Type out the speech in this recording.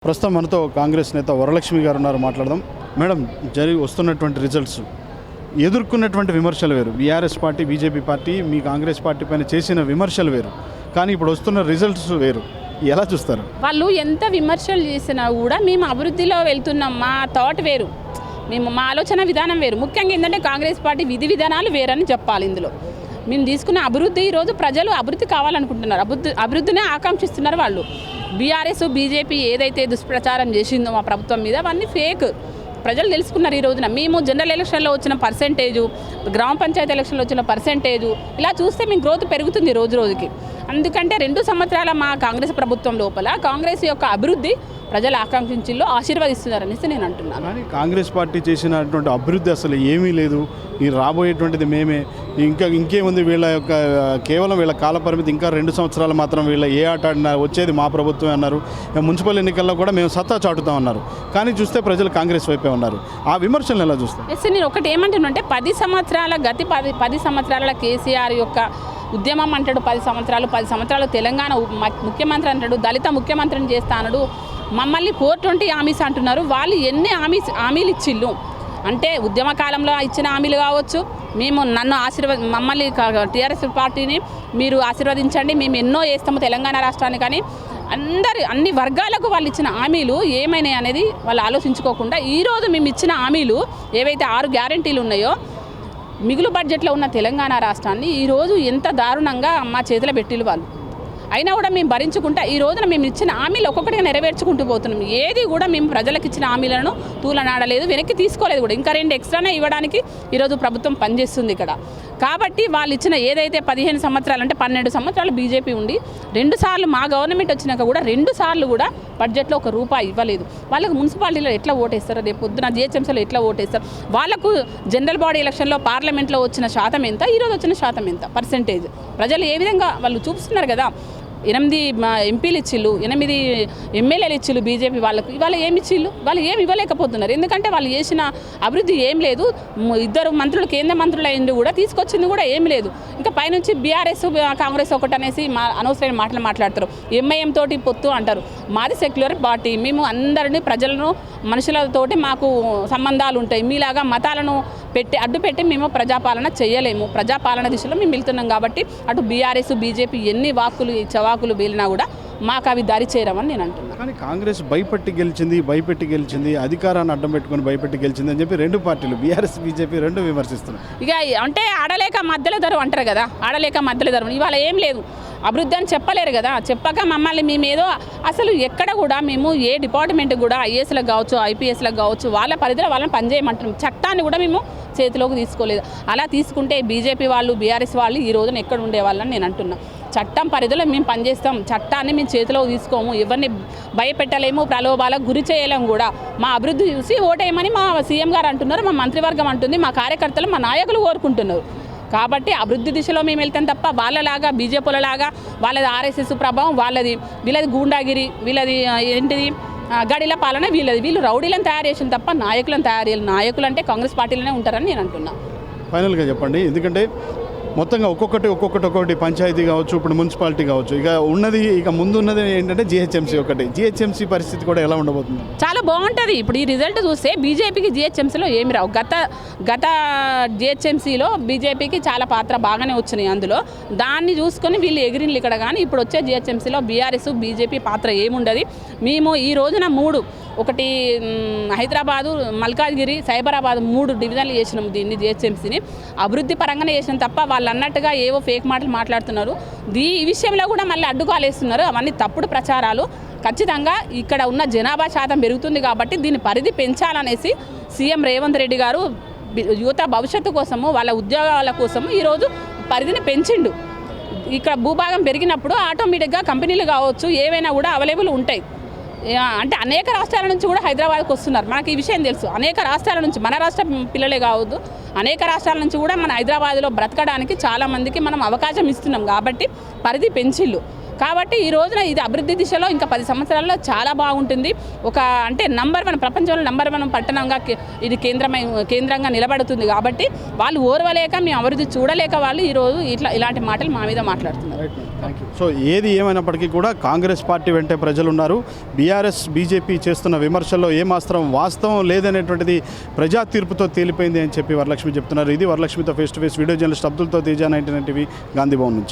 ప్రస్తుతం మనతో కాంగ్రెస్ నేత వరలక్ష్మి గారు ఉన్నారు, మాట్లాడదాం. మేడం, వస్తున్నటువంటి రిజల్ట్స్ ఎదుర్కొన్నటువంటి విమర్శలు వేరు. బీఆర్ఎస్ పార్టీ, బీజేపీ పార్టీ మీ కాంగ్రెస్ పార్టీ పైన చేసిన విమర్శలు వేరు, కానీ ఇప్పుడు వస్తున్న రిజల్ట్స్ వేరు. ఎలా చూస్తారు? వాళ్ళు ఎంత విమర్శలు చేసినా కూడా మేము అభివృద్ధిలో వెళ్తున్నాం, మా థాట్ వేరు, మా ఆలోచన విధానం వేరు. ముఖ్యంగా ఏంటంటే కాంగ్రెస్ పార్టీ విధి విధానాలు వేరని చెప్పాలి. ఇందులో మేము తీసుకున్న అభివృద్ధి, ఈరోజు ప్రజలు అభివృద్ధి కావాలనుకుంటున్నారు, అభివృద్ధినే ఆకాంక్షిస్తున్నారు. వాళ్ళు బీఆర్ఎస్ బీజేపీ ఏదైతే దుష్ప్రచారం చేసిందో మా ప్రభుత్వం మీద అవన్నీ ఫేక్. ప్రజలు తెలుసుకున్నారు ఈ రోజున. మేము జనరల్ ఎలక్షన్లో వచ్చిన పర్సెంటేజు, గ్రామ పంచాయతీ ఎలక్షన్లో వచ్చిన పర్సెంటేజు ఇలా చూస్తే మేము గ్రోత్ పెరుగుతుంది రోజు రోజుకి. అందుకంటే 2 సంవత్సరాల మా కాంగ్రెస్ ప్రభుత్వం లోపల కాంగ్రెస్ యొక్క అభివృద్ధి ప్రజలు ఆకాంక్షించిల్లో ఆశీర్వదిస్తున్నారనేసి నేను అంటున్నాను. కానీ కాంగ్రెస్ పార్టీ చేసినటువంటి అభివృద్ధి అసలు ఏమీ లేదు. ఈ రాబోయేటువంటిది మేమే, ఇంకేముంది వీళ్ళ యొక్క కేవలం వీళ్ళ కాలపరిమితి ఇంకా 2 సంవత్సరాలు మాత్రం, వీళ్ళ ఏ ఆట ఆడినా వచ్చేది మా ప్రభుత్వమే అన్నారు. మున్సిపల్ ఎన్నికల్లో కూడా మేము సత్తా చాటుతామన్నారు. కానీ చూస్తే ప్రజలు కాంగ్రెస్ వైపే ఉన్నారు. ఆ విమర్శలను ఎలా చూస్తాం? నేను ఒకటి ఏమంటున్నానంటే 10 సంవత్సరాల 10 సంవత్సరాల కేసీఆర్ యొక్క ఉద్యమం అంటాడు. 10 సంవత్సరాలు తెలంగాణ ముఖ్యమంత్రి అంటాడు, దళిత ముఖ్యమంత్రిని చేస్తా అన్నాడు. మమ్మల్ని 420 హామీస్ అంటున్నారు. వాళ్ళు ఎన్ని హామీలు ఇచ్చిళ్ళు అంటే ఉద్యమ కాలంలో ఇచ్చిన హామీలు కావచ్చు, నన్ను మమ్మల్ని టీఆర్ఎస్ పార్టీని మీరు ఆశీర్వదించండి, మేము ఎన్నో చేస్తాము తెలంగాణ రాష్ట్రాన్ని, కానీ అన్ని వర్గాలకు వాళ్ళు ఇచ్చిన హామీలు ఏమైనాయి అనేది వాళ్ళు ఆలోచించుకోకుండా ఈరోజు మేము ఇచ్చిన హామీలు ఏవైతే 6 గ్యారెంటీలు ఉన్నాయో మిగులు బడ్జెట్లో ఉన్న తెలంగాణ రాష్ట్రాన్ని ఈరోజు ఎంత దారుణంగా మా చేతిలో పెట్టిలు వాళ్ళు. అయినా కూడా మేము భరించుకుంటా ఈ రోజున మేము ఇచ్చిన హామీలు ఒక్కొక్కటిగా నెరవేర్చుకుంటూ పోతున్నాం. ఏది కూడా మేము ప్రజలకు ఇచ్చిన హామీలను తూలనాడలేదు, వెనక్కి తీసుకోలేదు కూడా. ఇంకా 2 ఎక్స్ట్రానే ఇవ్వడానికి ఈరోజు ప్రభుత్వం పనిచేస్తుంది ఇక్కడ. కాబట్టి వాళ్ళు ఇచ్చిన ఏదైతే 15 సంవత్సరాలు అంటే 12 సంవత్సరాలు బీజేపీ ఉండి 2 సార్లు మా గవర్నమెంట్ వచ్చినాక కూడా 2 సార్లు కూడా బడ్జెట్లో ₹1 ఇవ్వలేదు. వాళ్ళకు మున్సిపాలిటీలో ఎట్లా ఓటేస్తారు, రేపు పొద్దున జిహెచ్ఎంసీలో ఎట్లా ఓటేస్తారు, వాళ్ళకు జనరల్ బాడీ ఎలక్షన్లో పార్లమెంట్లో వచ్చిన శాతం ఎంత, ఈరోజు వచ్చిన శాతం ఎంత పర్సెంటేజ్ ప్రజలు ఏ విధంగా వాళ్ళు చూపిస్తున్నారు కదా. 8 ఎంపీలు ఇచ్చిళ్ళు, 8 ఎమ్మెల్యేలు ఇచ్చిళ్ళు బీజేపీ వాళ్ళకు. ఇవాళ ఏమి ఇచ్చిళ్ళు? వాళ్ళు ఏమి ఇవ్వలేకపోతున్నారు. ఎందుకంటే వాళ్ళు చేసిన అభివృద్ధి ఏం లేదు. 2 మంత్రులు కేంద్ర మంత్రులు అయింది కూడా, తీసుకొచ్చింది కూడా ఏమి లేదు. ఇంకా పైనుంచి బీఆర్ఎస్ కాంగ్రెస్ ఒకటి అనేసి అనవసరమైన మాటలు మాట్లాడతారు. ఎంఐఎం తోటి పొత్తు అంటారు. మాది సెక్యులర్ పార్టీ, మేము అందరినీ ప్రజలను మనుషులతోటి మాకు సంబంధాలు ఉంటాయి. మీలాగా మతాలను అడ్డుపెట్టి మేము ప్రజాపాలన చేయలేము. ప్రజాపాలన దిశలో మేము వెళ్తున్నాం. కాబట్టి అటు బీఆర్ఎస్ బీజేపీ ఎన్ని చవాకులు బీలినా కూడా మాకు అవి దారి చేరమని నేను అంటున్నాను. కానీ కాంగ్రెస్ భయపెట్టి గెలిచింది, అధికారాన్ని అడ్డం పెట్టుకుని భయపెట్టి గెలిచింది అని చెప్పి 2 పార్టీలు బీఆర్ఎస్ బీజేపీ 2 విమర్శిస్తున్నాయి. ఇక అంటే ఆడలేక మధ్యలో ధరం అంటారు కదా, ఆడలేక మధ్యలో ధరం. ఇవాళ ఏం లేదు, అభివృద్ధి అని చెప్పలేరు కదా. చెప్పక మమ్మల్ని మేమేదో అసలు ఎక్కడ కూడా మేము ఏ డిపార్ట్మెంట్ కూడా ఐఏఎస్లకు కావచ్చు, ఐపీఎస్లకు కావచ్చు, వాళ్ళ పరిధిలో వాళ్ళని పనిచేయమంటున్నాం. చట్టాన్ని కూడా మేము చేతిలోకి తీసుకోలేదు. అలా తీసుకుంటే బీజేపీ వాళ్ళు బీఆర్ఎస్ వాళ్ళు ఈ రోజున ఎక్కడ ఉండేవాళ్ళని నేను అంటున్నా. చట్టం పరిధిలో మేము పనిచేస్తాం, చట్టాన్ని మేము చేతిలోకి తీసుకోము, ఎవరిని భయపెట్టలేము, ప్రలోభాలకు గురి చేయలేము కూడా. మా అభివృద్ధి చూసి ఓటేయమని మా సీఎం గారు అంటున్నారు, మా మంత్రివర్గం అంటుంది, మా కార్యకర్తలు మా నాయకులు కోరుకుంటున్నారు. కాబట్టి అభివృద్ధి దిశలో మేము వెళ్తాం తప్ప వాళ్ళలాగా బీజేపీలలాగా వాళ్ళది ఆర్ఎస్ఎస్ ప్రభావం, వీళ్ళది గూండాగిరి, వీళ్ళది ఏంటిది గడిల పాలన, వీళ్ళు రౌడీలను తయారు చేసిన తప్ప నాయకులను తయారు చేయాలి. నాయకులు అంటే కాంగ్రెస్ పార్టీలోనే ఉంటారని నేను అంటున్నా. ఫైనల్గా చెప్పండి, ఎందుకంటే మొత్తంగా ఒక్కొక్కటి పంచాయతీ కావచ్చు, ఇప్పుడు మున్సిపాలిటీ కావచ్చు, ఇక ముందు ఉన్నది ఏంటంటే జిహెచ్ఎంసీ పరిస్థితి కూడా ఎలా ఉండబోతుంది? చాలా బాగుంటుంది. ఇప్పుడు ఈ రిజల్ట్ చూస్తే బీజేపీకి జిహెచ్ఎంసీలో ఏమి రావు. గత జిహెచ్ఎంసీలో బీజేపీకి చాలా పాత్ర బాగానే వచ్చినాయి. అందులో దాన్ని చూసుకొని వీళ్ళు ఎగిరిన్లు ఇక్కడ. కానీ ఇప్పుడు వచ్చే జిహెచ్ఎంసీలో బీఆర్ఎస్ బీజేపీ పాత్ర ఏముండదు. మేము ఈ రోజున 3 ఒకటి హైదరాబాదు, మల్కాజ్గిరి, సైబరాబాద్ 3 డివిజన్లు చేసినాము దీన్ని జిహెచ్ఎంసీని. అభివృద్ధి పరంగానే చేసినాం తప్ప వాళ్ళు అన్నట్టుగా ఏవో ఫేక్ మాటలు మాట్లాడుతున్నారు. ఈ విషయంలో కూడా మళ్ళీ అడ్డుకాలేస్తున్నారు. అవన్నీ తప్పుడు ప్రచారాలు. ఖచ్చితంగా ఇక్కడ ఉన్న జనాభా శాతం పెరుగుతుంది కాబట్టి దీని పరిధి పెంచాలనేసి సీఎం రేవంత్ రెడ్డి గారు యువత భవిష్యత్తు కోసము, వాళ్ళ ఉద్యోగాల కోసము ఈరోజు పరిధిని పెంచిండు. ఇక్కడ భూభాగం పెరిగినప్పుడు ఆటోమేటిక్గా కంపెనీలు కావచ్చు, ఏవైనా కూడా అవైలబుల్ ఉంటాయి. అంటే అనేక రాష్ట్రాల నుంచి కూడా హైదరాబాద్కి వస్తున్నారు. మనకి ఈ విషయం తెలుసు. అనేక రాష్ట్రాల నుంచి, మన రాష్ట్ర పిల్లలే కావద్దు, అనేక రాష్ట్రాల నుంచి కూడా మన హైదరాబాద్లో బ్రతకడానికి చాలామందికి మనం అవకాశం ఇస్తున్నాం. కాబట్టి పరిధి పెంచిళ్ళు. కాబట్టి ఈ రోజున ఇది అభివృద్ధి దిశలో ఇంకా 10 సంవత్సరాల్లో చాలా బాగుంటుంది. ఒక అంటే నంబర్ 1 ప్రపంచంలో నంబర్ 1 పట్టణంగా ఇది కేంద్రంగా నిలబడుతుంది. కాబట్టి వాళ్ళు ఓర్వలేక మేము అభివృద్ధి చూడలేక వాళ్ళు ఈరోజు ఇలాంటి మాటలు మా మీద మాట్లాడుతున్నారు. సో ఏది ఏమైనప్పటికీ కూడా కాంగ్రెస్ పార్టీ వెంటే ప్రజలు ఉన్నారు. బీఆర్ఎస్ బీజేపీ చేస్తున్న విమర్శల్లో ఏమాత్రం వాస్తవం లేదనేటువంటిది ప్రజా తీర్పుతో తేలిపోయింది అని చెప్పి వరలక్ష్మి చెప్తున్నారు. ఇది వరలక్ష్మితో face to face. Video journalist అబ్దుల్తో తేజ 99 టీవీ గాంధీభవన్ నుంచి.